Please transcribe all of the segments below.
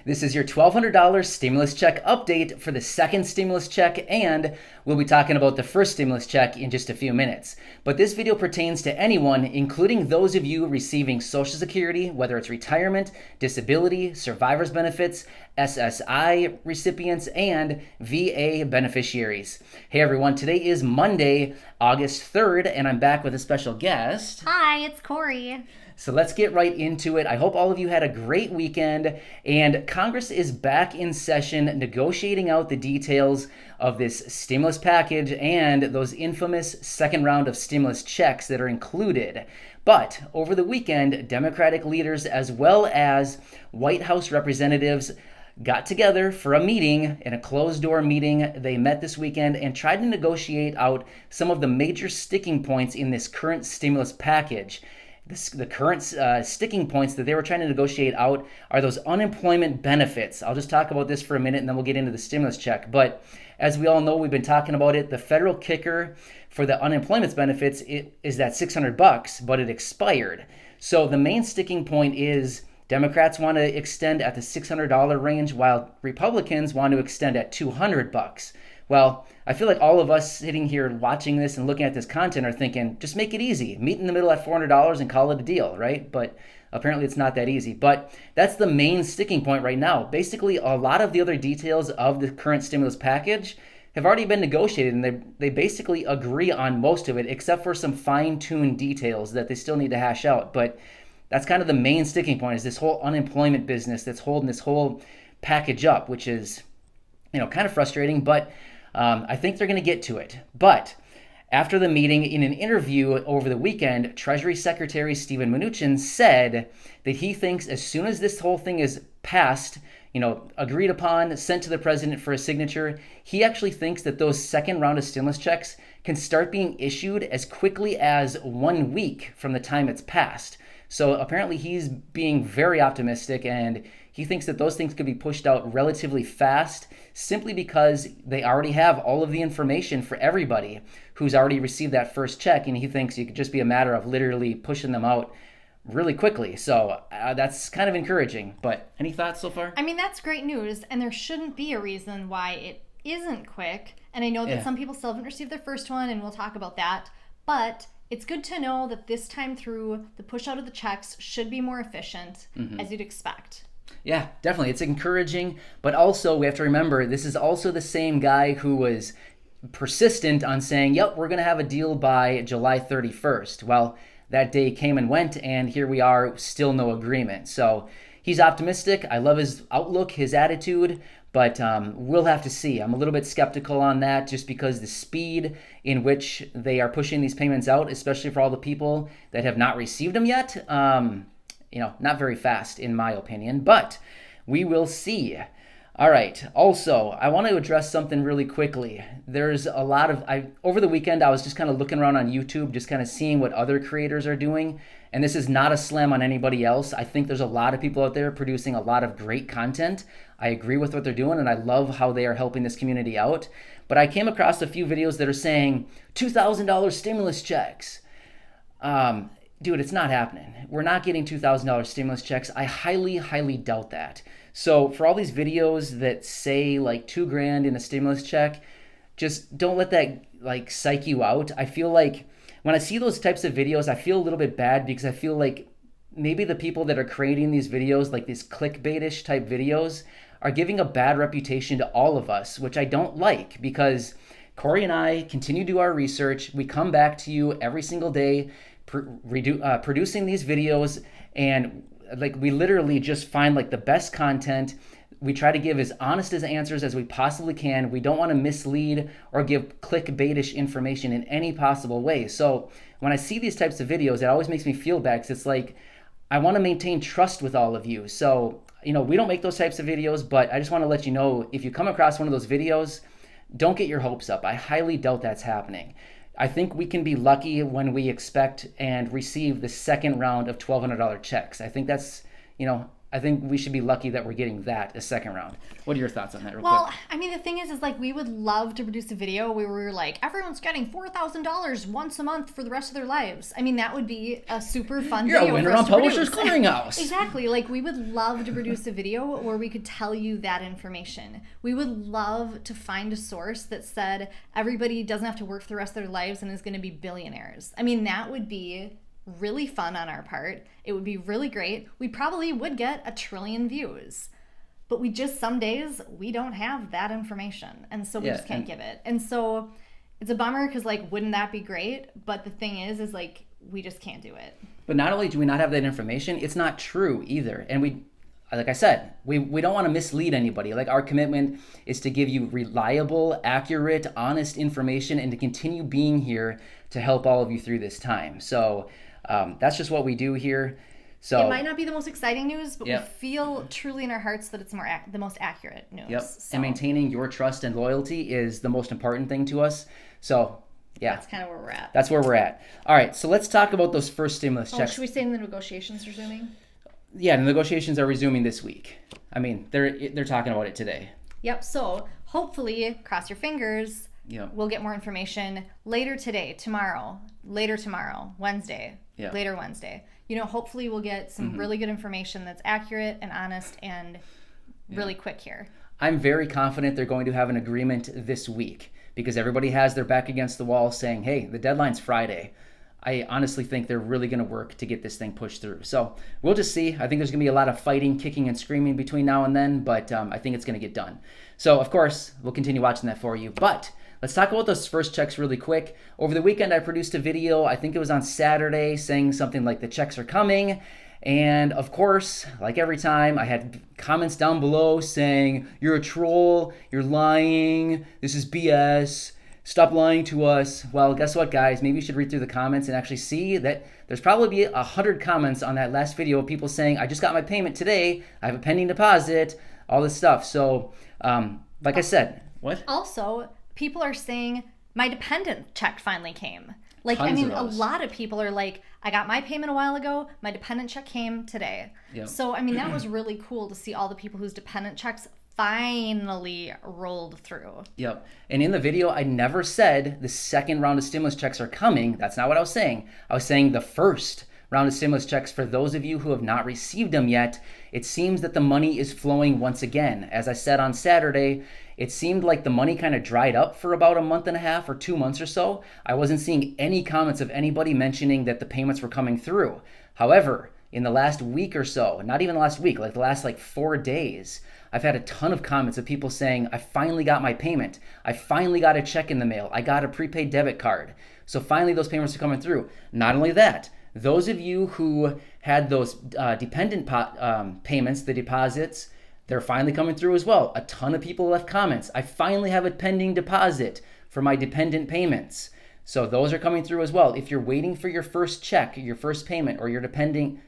This is your $1,200 stimulus check update for the second stimulus check, and we'll be talking about the first stimulus check in just a few minutes. But this video pertains to anyone, including those of you receiving Social Security, whether it's retirement, disability, survivor's benefits, SSI recipients, and VA beneficiaries. Hey everyone, today is Monday, August 3rd, and I'm back with a special guest. Hi, it's Corey. So let's get right into it. I hope all of you had a great weekend, and Congress is back in session negotiating out the details of this stimulus package and those infamous second round of stimulus checks that are included. But over the weekend, Democratic leaders as well as White House representatives got together for a meeting, in a closed-door meeting. They met this weekend and tried to negotiate out some of the major sticking points in this current stimulus package. The current sticking points that they were trying to negotiate out are those unemployment benefits. I'll just talk about this for a minute and then we'll get into the stimulus check. But as we all know, we've been talking about it. The federal kicker for the unemployment benefits is that $600, but it expired. So the main sticking point is Democrats want to extend at the $600 range while Republicans want to extend at $200. Well, I feel like all of us sitting here watching this and looking at this content are thinking, just make it easy. Meet in the middle at $400 and call it a deal, right? But apparently it's not that easy. But that's the main sticking point right now. Basically, a lot of the other details of the current stimulus package have already been negotiated, and they basically agree on most of it, except for some fine-tuned details that they still need to hash out. But that's kind of the main sticking point, is this whole unemployment business that's holding this whole package up, which is, kind of frustrating, but I think they're going to get to it. But after the meeting, in an interview over the weekend, Treasury Secretary Steven Mnuchin said that he thinks as soon as this whole thing is passed, agreed upon, sent to the president for a signature, he actually thinks that those second round of stimulus checks can start being issued as quickly as 1 week from the time it's passed. So apparently he's being very optimistic, and he thinks that those things could be pushed out relatively fast simply because they already have all of the information for everybody who's already received that first check, and he thinks it could just be a matter of literally pushing them out really quickly. So that's kind of encouraging. But any thoughts so far? I mean, that's great news, and there shouldn't be a reason why it isn't quick. And I know that some people still haven't received their first one, and we'll talk about that. But it's good to know that this time through, the push out of the checks should be more efficient, as you'd expect. Yeah, definitely. It's encouraging, but also we have to remember this is also the same guy who was persistent on saying, yep, we're going to have a deal by July 31st. Well, that day came and went, and here we are, still no agreement. So he's optimistic. I love his outlook, his attitude, but we'll have to see. I'm a little bit skeptical on that just because the speed in which they are pushing these payments out, especially for all the people that have not received them yet, not very fast in my opinion, but we will see. All right. Also, I want to address something really quickly. There's a lot of, over the weekend, I was just kind of looking around on YouTube, just kind of seeing what other creators are doing. And this is not a slam on anybody else. I think there's a lot of people out there producing a lot of great content. I agree with what they're doing, and I love how they are helping this community out. But I came across a few videos that are saying $2,000 stimulus checks. Dude, it's not happening. We're not getting $2,000 stimulus checks. I highly, highly doubt that. So for all these videos that say like $2,000 in a stimulus check, just don't let that psych you out. I feel like when I see those types of videos, I feel a little bit bad because I feel like maybe the people that are creating these videos, like these clickbaitish type videos, are giving a bad reputation to all of us, which I don't like, because Corey and I continue to do our research. We come back to you every single day producing these videos, and we literally just find the best content. We try to give as honest as answers as we possibly can. We don't want to mislead or give clickbaitish information in any possible way. So when I see these types of videos, it always makes me feel bad, because it's like I want to maintain trust with all of you. So we don't make those types of videos, but I just want to let you know, if you come across one of those videos, don't get your hopes up. I highly doubt that's happening. I think we can be lucky when we expect and receive the second round of $1,200 checks. I think that's, I think we should be lucky that we're getting that a second round. What are your thoughts on that real Well, quick? I mean, the thing is like, we would love to produce a video where we were like, everyone's getting $4,000 once a month for the rest of their lives. I mean, that would be a super fun You're a video winner for us on to Publishers produce. Clearinghouse. Exactly. Like, we would love to produce a video where we could tell you that information. We would love to find a source that said everybody doesn't have to work for the rest of their lives and is going to be billionaires. I mean, that would be really fun on our part. It would be really great. We probably would get 1 trillion views. But we just, some days, we don't have that information. And so we just can't give it. And so it's a bummer because, like, wouldn't that be great? But the thing is like, we just can't do it. But not only do we not have that information, it's not true either. And we, like I said, we don't want to mislead anybody. Like, our commitment is to give you reliable, accurate, honest information and to continue being here to help all of you through this time. So that's just what we do here. So it might not be the most exciting news, but we feel truly in our hearts that it's the most accurate news. Yep. So And maintaining your trust and loyalty is the most important thing to us. So yeah, that's kind of where we're at. That's where we're at. All right, so let's talk about those first stimulus checks. Should we say the negotiations resuming? Yeah, the negotiations are resuming this week. I mean, they're talking about it today. Yep. So hopefully, cross your fingers. Yep. We'll get more information later today, later tomorrow, Wednesday, later Wednesday. You know, hopefully we'll get some really good information that's accurate and honest and really quick here. I'm very confident they're going to have an agreement this week because everybody has their back against the wall saying, hey, the deadline's Friday. I honestly think they're really going to work to get this thing pushed through. So we'll just see. I think there's going to be a lot of fighting, kicking, and screaming between now and then, but I think it's going to get done. So, of course, we'll continue watching that for you. But let's talk about those first checks really quick. Over the weekend, I produced a video, I think it was on Saturday, saying something like the checks are coming. And, of course, like every time, I had comments down below saying, you're a troll, you're lying, this is BS. Stop lying to us. Well, guess what, guys? Maybe you should read through the comments and actually see that there's probably 100 comments on that last video of people saying, I just got my payment today. I have a pending deposit, all this stuff. So, like I said, what? Also, people are saying, my dependent check finally came. Like, Tons I mean, of those. a lot of people are like, I got my payment a while ago. My dependent check came today. Yep. So, I mean, that was really cool to see all the people whose dependent checks finally rolled through. Yep. And in the video, I never said the second round of stimulus checks are coming. That's not what I was saying. I was saying the first round of stimulus checks for those of you who have not received them yet. It seems that the money is flowing once again. As I said on Saturday, it seemed like the money kind of dried up for about a month and a half or 2 months or so. I wasn't seeing any comments of anybody mentioning that the payments were coming through. However, in the last week or so, not even the last week, like the last 4 days, I've had a ton of comments of people saying, I finally got my payment. I finally got a check in the mail. I got a prepaid debit card. So finally those payments are coming through. Not only that, those of you who had those dependent payments, the deposits, they're finally coming through as well. A ton of people left comments. I finally have a pending deposit for my dependent payments. So those are coming through as well. If you're waiting for your first check, your first payment, or your dependent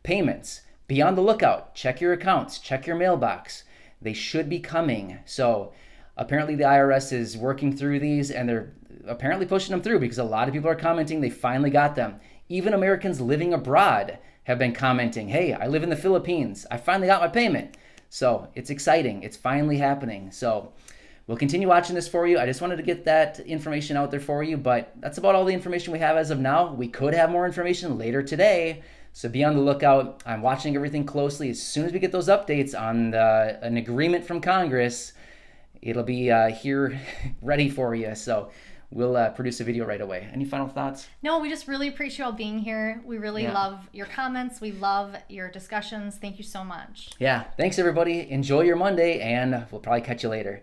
payments, be on the lookout. Check your accounts. Check your mailbox. They should be coming. So apparently the IRS is working through these and they're apparently pushing them through because a lot of people are commenting they finally got them. Even Americans living abroad have been commenting, hey, I live in the Philippines. I finally got my payment. So it's exciting. It's finally happening. So we'll continue watching this for you. I just wanted to get that information out there for you, but that's about all the information we have as of now. We could have more information later today. So be on the lookout. I'm watching everything closely. As soon as we get those updates on an agreement from Congress, it'll be here ready for you. So we'll produce a video right away. Any final thoughts? No, we just really appreciate you all being here. We really love your comments. We love your discussions. Thank you so much. Yeah. Thanks, everybody. Enjoy your Monday, and we'll probably catch you later.